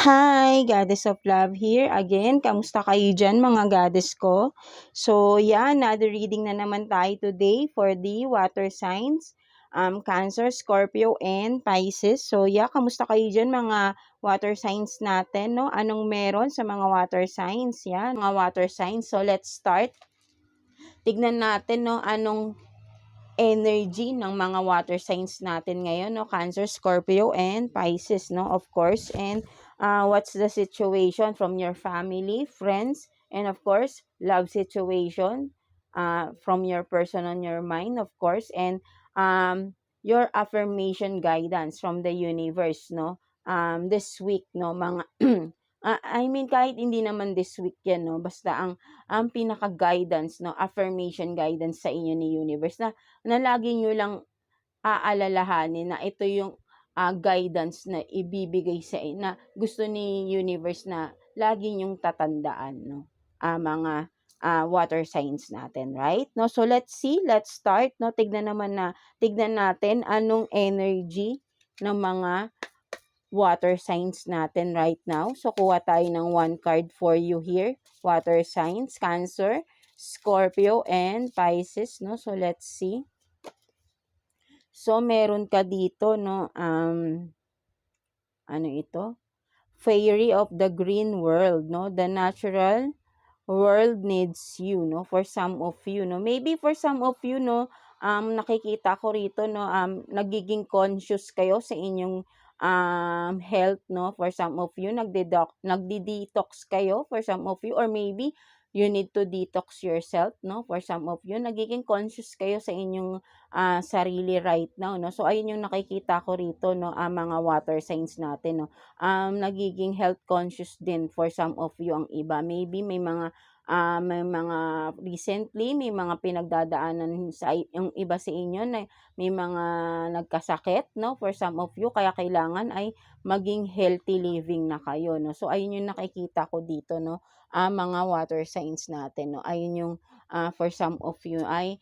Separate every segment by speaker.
Speaker 1: Hi, Goddess of Love here again. Kamusta kayo dyan mga goddess ko? So, yeah, another reading na naman tayo today for the water signs, Cancer, Scorpio, and Pisces. So, yeah, kamusta kayo dyan mga water signs natin, no? Anong meron sa mga water signs? Yeah, mga water signs. So, let's start. Tignan natin, no, anong energy ng mga water signs natin ngayon, no? Cancer, Scorpio, and Pisces, no? Of course. And what's the situation from your family, friends, and of course, love situation, from your person on your mind, of course, and your affirmation guidance from the universe, no? This week, no? Mga I mean, kahit hindi naman this week yan, no? Basta ang pinaka-guidance, no? Affirmation guidance sa inyo ni universe na lagi nyo lang aalalahanin na ito yung guidance na ibibigay sa inyo, na gusto ni universe na lagi nyong tatandaan, no? Mga water signs natin, right? No, so let's see, let's start, no? Tignan natin anong energy ng mga water signs natin right now. So kuha tayo ng one card for you here. Water signs, Cancer, Scorpio, and Pisces, no? So let's see. So meron ka dito, no, ano ito? Fairy of the green world, no? The natural world needs you, no? For some of you, no? Maybe for some of you, no, nakikita ko rito, no, nagiging conscious kayo sa inyong health, no? For some of you, nagdi-detox kayo for some of you, or maybe you need to detox yourself, no? For some of you, nagiging conscious kayo sa inyong sarili right now, no? So ayun yung nakikita ko rito, no, mga water signs natin, no? Nagiging health conscious din for some of you ang iba. Maybe may mga recently may mga pinagdadaanan sa yung iba sa inyo na may mga nagkasakit, no? For some of you, kaya kailangan ay maging healthy living na kayo, no? So ayun yung nakikita ko dito, no? Mga water signs natin, no? Ayun yung for some of you ay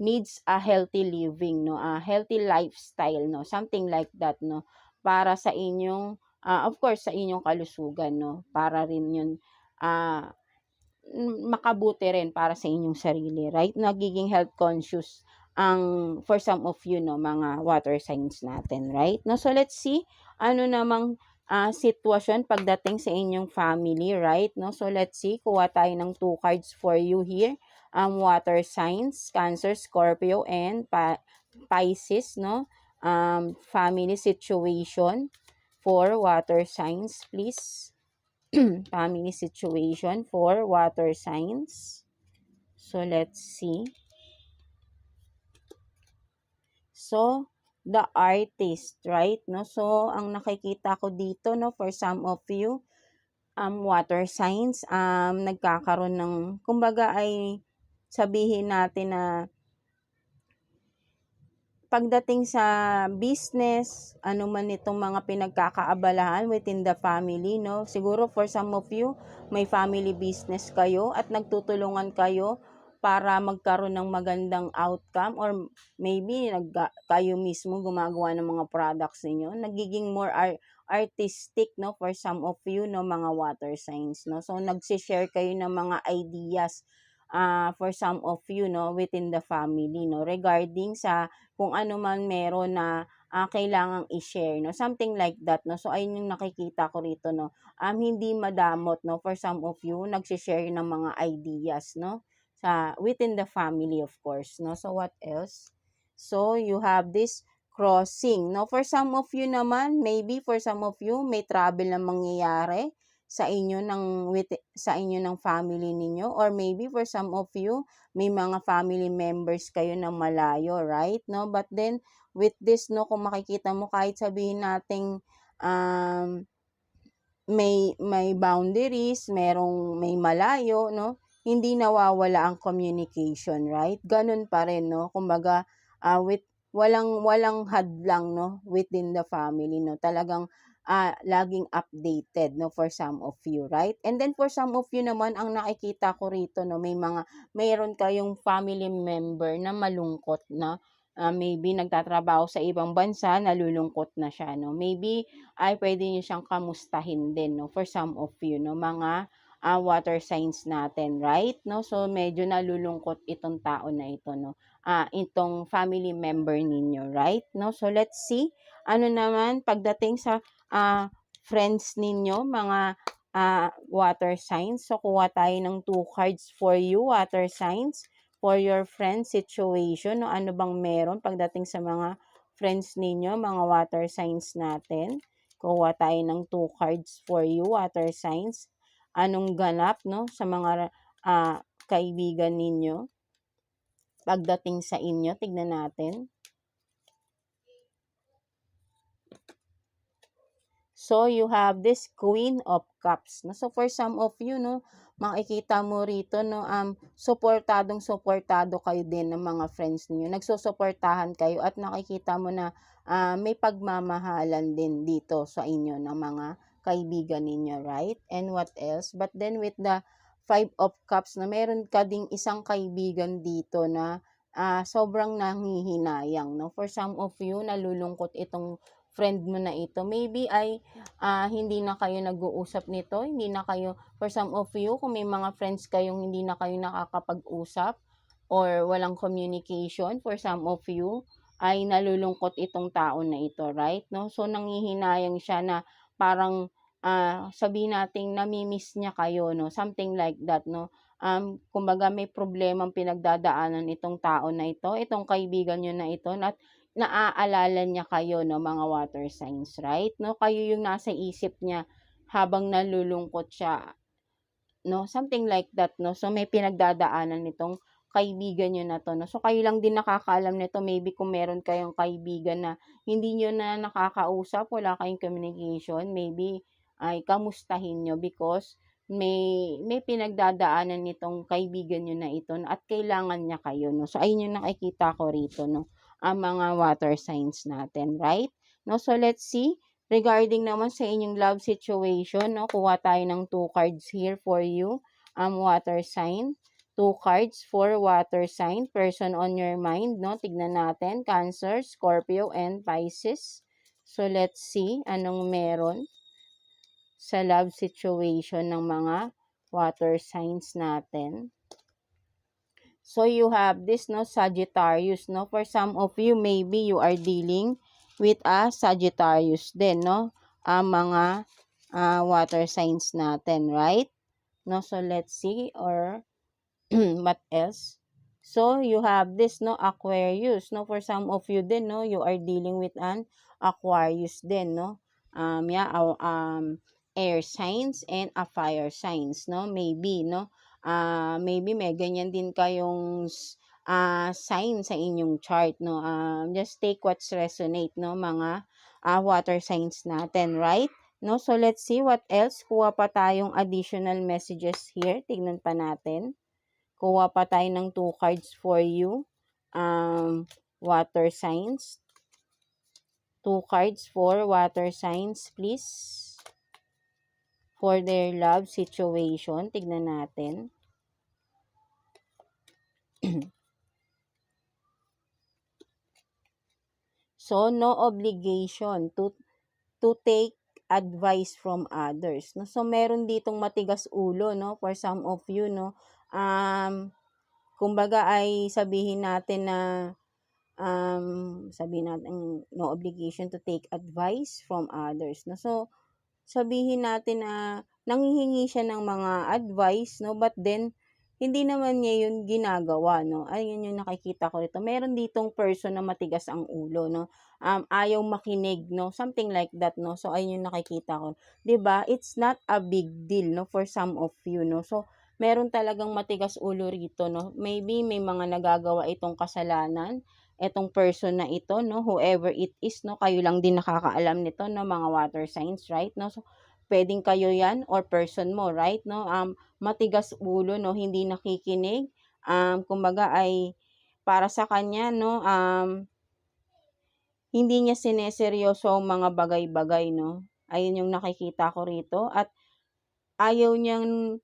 Speaker 1: needs a healthy living, no? A healthy lifestyle, no? Something like that, no? Para sa inyong of course sa inyong kalusugan, no? Para rin yun makabuti rin para sa inyong sarili, right? Nagiging health conscious ang for some of you, no, mga water signs natin, right? No, so let's see ano namang sitwasyon pagdating sa inyong family, right? No, so let's see, kuha tayo ng 2 cards for you here. Water signs, Cancer, Scorpio, and Pisces, no? Family situation for water signs, please. Family situation for water signs. So let's see. So the artist, right? No, so ang nakikita ko dito, no, for some of you water signs, nagkakaroon ng, kumbaga ay sabihin natin na pagdating sa business, ano man itong mga pinagkakaabalahan within the family, no? Siguro for some of you, may family business kayo at nagtutulungan kayo para magkaroon ng magandang outcome, or maybe kayo mismo gumagawa ng mga products ninyo. Nagiging more artistic, no? For some of you, no, mga water signs, no? So nagsishare kayo ng mga ideas for some of you, no, within the family, no, regarding sa kung ano man meron na kailangang i-share, no, something like that, no. So ayun yung nakikita ko rito, no, hindi madamot, no, for some of you nagsi-share ng mga ideas, no, sa within the family, of course, no. So what else? So you have this crossing, no, for some of you naman, maybe for some of you may travel na mangyayari sa inyo ng family ninyo, or maybe for some of you may mga family members kayo na malayo, right? No, but then with this, no, kung makikita mo, kahit sabihin nating may boundaries, may malayo, no, hindi nawawala ang communication, right? Ganun pa rin, no, kumbaga with walang hadlang, no, within the family, no, talagang laging updated, no, for some of you, right? And then for some of you naman, ang nakikita ko rito, no, mayroon kayong family member na malungkot, na maybe nagtatrabaho sa ibang bansa, nalulungkot na siya, no? Maybe ay pwede niyo siyang kamustahin din, no? For some of you, no? Mga water signs natin, right? No? So, medyo nalulungkot itong tao na ito, no? Itong family member ninyo, right? No? So, let's see. Ano naman, pagdating sa friends ninyo, mga water signs. So, kuha tayo ng 2 cards for you, water signs, for your friend situation. No? Ano bang meron pagdating sa mga friends ninyo, mga water signs natin. Kuha tayo ng 2 cards for you, water signs. Anong ganap, no, sa mga kaibigan ninyo pagdating sa inyo? Tignan natin. So, you have this Queen of Cups. No? So, for some of you, no, makikita mo rito, no, suportado kayo din ng mga friends niyo. Nagsusuportahan kayo at nakikita mo na may pagmamahalan din dito sa inyo ng mga kaibigan ninyo, right? And what else? But then with the 5 of Cups, na meron ka ding isang kaibigan dito na sobrang nanghihinayang, no? For some of you, nalulungkot itong friend mo na ito. Maybe ay hindi na kayo nag-uusap nito, hindi na kayo, for some of you, kung may mga friends kayong hindi na kayo nakakapag-usap or walang communication, for some of you, ay nalulungkot itong tao na ito, right? No? So, nanghihinayang siya na parang sabihin nating namimiss niya kayo, no? Something like that, no? Kumbaga may problemang pinagdadaanan itong tao na ito, itong kaibigan nyo na ito, at naaalala niya kayo, no, mga water signs, right? No, kayo yung nasa isip niya habang nalulungkot siya, no? Something like that, no? So, may pinagdadaanan nitong kaibigan nyo na to, no? So, kayo lang din nakakaalam nito. Maybe kung meron kayong kaibigan na hindi nyo na nakakausap, wala kayong communication, maybe ay kamustahin nyo because may pinagdadaanan nitong kaibigan nyo na ito at kailangan niya kayo, no? So, ayun yung nakikita ko rito, no? Ang mga water signs natin, right? No? So, let's see. Regarding naman sa inyong love situation, no? Kuha tayo ng 2 cards here for you. Water sign. 2 cards for water sign. Person on your mind, no? Tignan natin. Cancer, Scorpio, and Pisces. So, let's see anong meron sa love situation ng mga water signs natin. So, you have this, no, Sagittarius, no? For some of you, maybe you are dealing with a Sagittarius din, no? Mga water signs natin, right? No? So, let's see, or what else? So, you have this, no, Aquarius, no? For some of you din, no, you are dealing with an Aquarius din, no? Air signs and a fire signs, no? Maybe, no? Maybe may ganyan din kayong sign sa inyong chart, no? Just take what's resonate, no? Mga water signs natin, right? No? So, let's see what else. Kuha pa tayong additional messages here. Tignan pa natin. Kuha pa tayo ng 2 cards for you. Water signs. 2 cards for water signs, please. For their love situation. Tignan natin. So, no obligation to take advice from others, no? So, meron ditong matigas ulo, no? For some of you, no? Kumbaga ay sabihin natin na no obligation to take advice from others, no? So, sabihin natin na nanghihingi siya ng mga advice, no? But then, hindi naman niya yun ginagawa, no? Ayun yung nakikita ko dito. Meron ditong person na matigas ang ulo, no? Ayaw makinig, no? Something like that, no? So, ayun yung nakikita ko. 'Di ba? It's not a big deal, no? For some of you, no? So, meron talagang matigas ulo rito, no? Maybe may mga nagagawa itong kasalanan, etong person na ito, no? Whoever it is, no? Kayo lang din nakakaalam nito, no? Mga water signs, right? No? So, pwedeng kayo yan or person mo, right? No? Matigas ulo, no? Hindi nakikinig. Kumbaga ay para sa kanya, no? Hindi niya sineseryoso ang mga bagay-bagay, no? Ayun yung nakikita ko rito. At ayaw niyang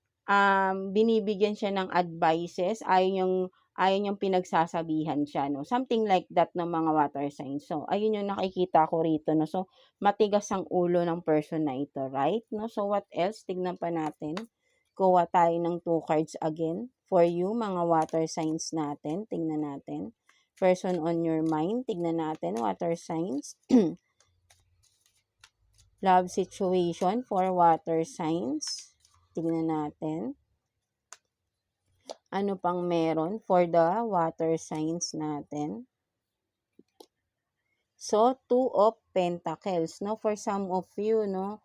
Speaker 1: binibigyan siya ng advices. Ayaw niyang ayaw niyang pinagsasabihan siya, no? Something like that ng mga water signs. So, ayun yung nakikita ko rito, no? So, matigas ang ulo ng person na ito, right? No? So, what else? Tignan pa natin. Kuha tayo ng 2 cards again for you, mga water signs natin. Tingnan natin. Person on your mind. Tignan natin, water signs. Love situation for water signs. Tignan natin. Ano pang meron for the water signs natin? So, 2 of Pentacles, no? For some of you, no?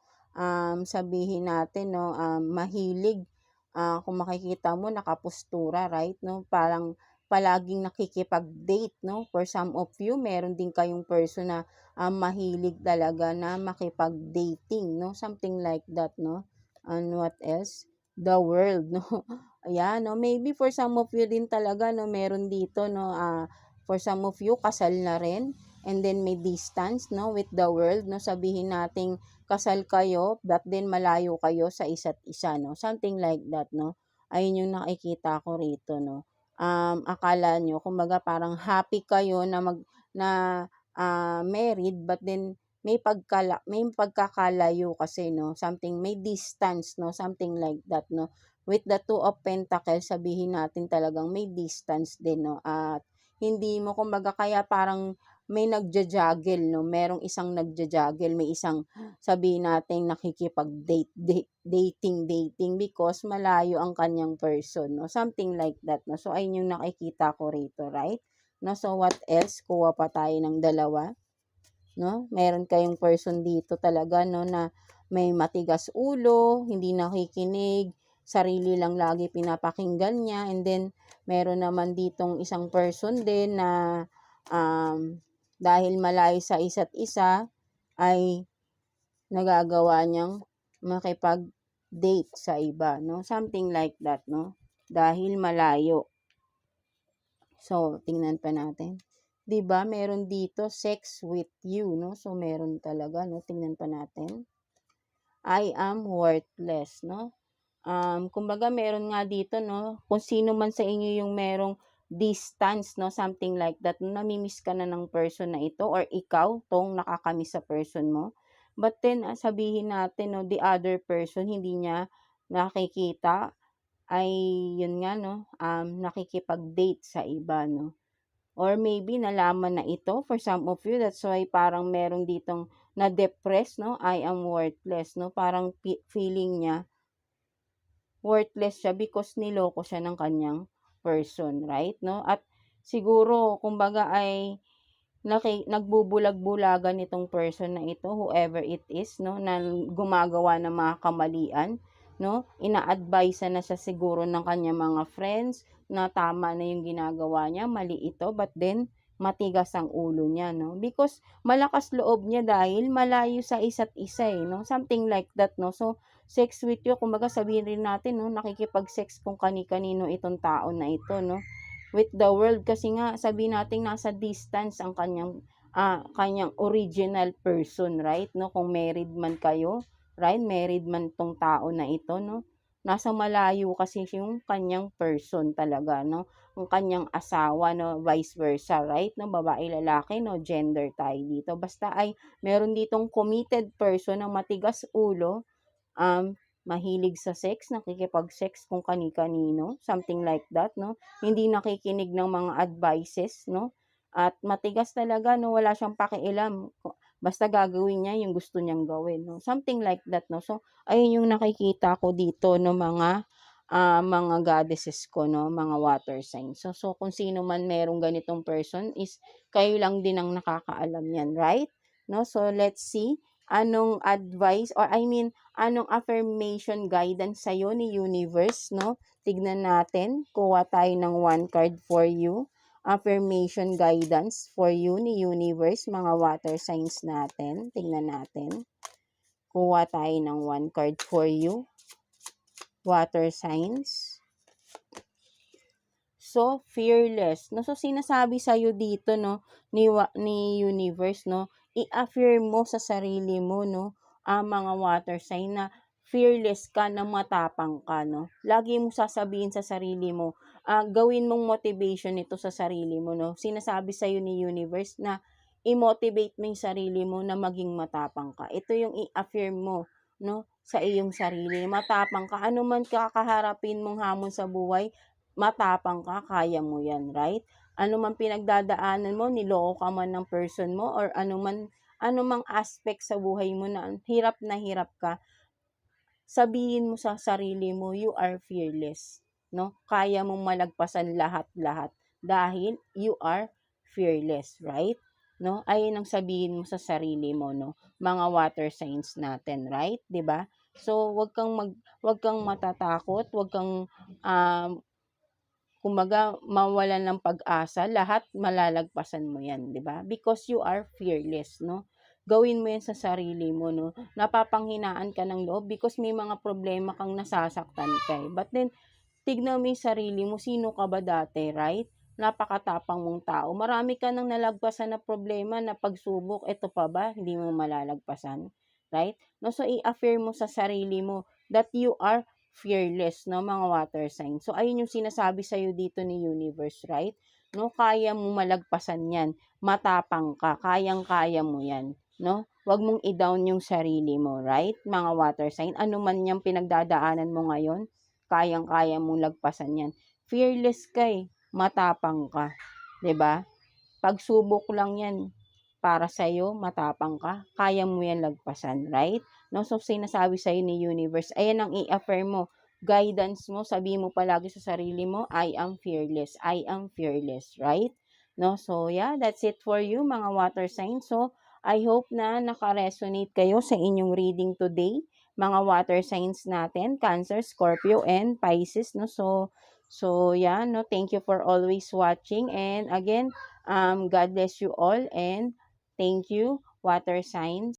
Speaker 1: Sabihin natin, no? Mahilig. Kung makikita mo, nakapustura, right? No? Parang palaging nakikipag-date, no? For some of you, meron din kayong person na mahilig talaga na makipag-dating, no? Something like that, no? And what else? The world, no? Ayan, no? Maybe for some of you din talaga, no? Meron dito, no? For some of you, kasal na rin. And then may distance, no, with the world, no, sabihin nating kasal kayo, but then malayo kayo sa isa't isa, no, something like that, no. Ayun yung nakikita ko rito, no. Akala nyo, kumbaga parang happy kayo na married, but then may pagkakalayo kasi, no, something, may distance, no, something like that, no. With the 2 of Pentacles, sabihin natin talagang may distance din, no, at hindi mo, kumbaga, kaya parang may nagja-juggle, no? Merong isang nagja-juggle, may isang sabihin natin dating because malayo ang kanyang person, no? Something like that, no? So, ayun yung nakikita ko rito, right? No? So, what else? Kuha pa tayo ng dalawa, no? Meron kayong person dito talaga, no, na may matigas ulo, hindi nakikinig, sarili lang lagi pinapakinggan niya, and then meron naman ditong isang person din na dahil malayo sa isa't isa ay nagagawa niyang makipag-date sa iba, no? Something like that, no? Dahil malayo. So, tingnan pa natin. 'Di ba? Meron dito sex with you, no? So, meron talaga, no? Tingnan pa natin. I am worthless, no? Kumbaga meron nga dito, no, kung sino man sa inyo yung merong distance, no, something like that, namimiss ka na ng person na ito or ikaw tong nakakamiss sa person mo. But then, sabihin natin, no, the other person hindi niya nakikita ay yun nga, no, nakikipag-date sa iba, no. Or maybe nalaman na ito for some of you, that's why parang meron ditong na-depress, no, I am worthless, no, parang feeling niya worthless siya because niloko siya ng kanyang person, right, no? At siguro, kumbaga ay nagbubulag-bulagan itong person na ito, whoever it is, no, na gumagawa ng mga kamalian, no? Ina-advise na siya siguro ng kanyang mga friends na tama na yung ginagawa niya, mali ito, but then matigas ang ulo niya, no? Because malakas loob niya dahil malayo sa isa't isa, no? Something like that, no? So, sex with you, kumbaga sabihin rin natin, no, nakikipag-sex kung kani-kanino itong tao na ito, no, with the world, kasi nga sabihin natin nasa distance ang kanyang original person, right, no, kung married man kayo, right, married man tong tao na ito, no, nasa malayo kasi yung kanyang person talaga, no, ang kanyang asawa, no, vice versa, right, no, babae, lalaki, no, gender tayo dito, basta ay meron ditong committed person na matigas ulo, mahilig sa sex, nakikipag-sex kung kani-kanino, something like that, no? Hindi nakikinig ng mga advices, no? At matigas talaga, no? Wala siyang pakialam. Basta gagawin niya yung gusto niyang gawin, no? Something like that, no? So, ayun yung nakikita ko dito, no, mga goddesses ko, no, mga water signs. So kung sino man merong ganitong person is kayo lang din ang nakakaalam yan, right? No? So, let's see anong advice or anong affirmation guidance sa'yo ni universe, no? Tignan natin. Kuha tayo ng 1 card for you. Affirmation guidance for you ni universe, mga water signs natin. Tignan natin. Kuha tayo ng 1 card for you. Water signs. So, fearless. No? So, sinasabi sa'yo dito, no, ni universe, no, i-affirm mo sa sarili mo, no, ang mga water sign na fearless ka na matapang ka, no? Lagi mo sasabihin sa sarili mo, gawin mong motivation ito sa sarili mo, no? Sinasabi sa'yo ni universe na i-motivate mo yung sarili mo na maging matapang ka. Ito yung i-affirm mo, no? Sa iyong sarili. Matapang ka. Ano man kakaharapin mong hamon sa buhay, matapang ka, kaya mo yan, right? Ano man pinagdadaanan mo, niloko ka man ng person mo, or ano mang aspect sa buhay mo na hirap ka, sabihin mo sa sarili mo, you are fearless, no? Kaya mong malagpasan lahat-lahat dahil you are fearless, right? No? Ayun ang sabihin mo sa sarili mo, no? Mga water signs natin, right? 'Di ba? So, wag kang matatakot, wag kang um, kumbaga mawalan ng pag-asa, lahat malalagpasan mo 'yan, 'di ba? Because you are fearless, no? Gawin mo 'yan sa sarili mo, no? Napapanghinaan ka ng loob because may mga problema kang nasasaktan ka, eh. But then tignan mo 'yung sarili mo, sino ka ba dati, right? Napakatapang mong tao. Marami ka nang nalagpasan na problema, na pagsubok, ito pa ba hindi mo malalagpasan, right? No, so i-affirm mo sa sarili mo that you are fearless, no, mga water signs. So ayun yung sinasabi sa iyo dito ni universe, right? No, kaya mo malagpasan 'yan. Matapang ka, kayang-kaya mo 'yan, no? Huwag mong i-down yung sarili mo, right? Mga water sign, ano man yung pinagdadaanan mo ngayon, kayang-kaya mong lagpasan 'yan. Fearless ka, eh, matapang ka, 'di ba? Pagsubok lang 'yan para sa iyo, matapang ka, kaya mo 'yan lagpasan, right? No, so sinasabi sa ni universe, ayan ang i-affirm mo, guidance mo, sabihin mo palagi sa sarili mo, I am fearless, I am fearless, right? No, so yeah, that's it for you mga water signs. So I hope na naka-resonate kayo sa inyong reading today, mga water signs natin, Cancer, Scorpio, and Pisces, no? So yeah, no, thank you for always watching, and again, God bless you all, and thank you, water signs.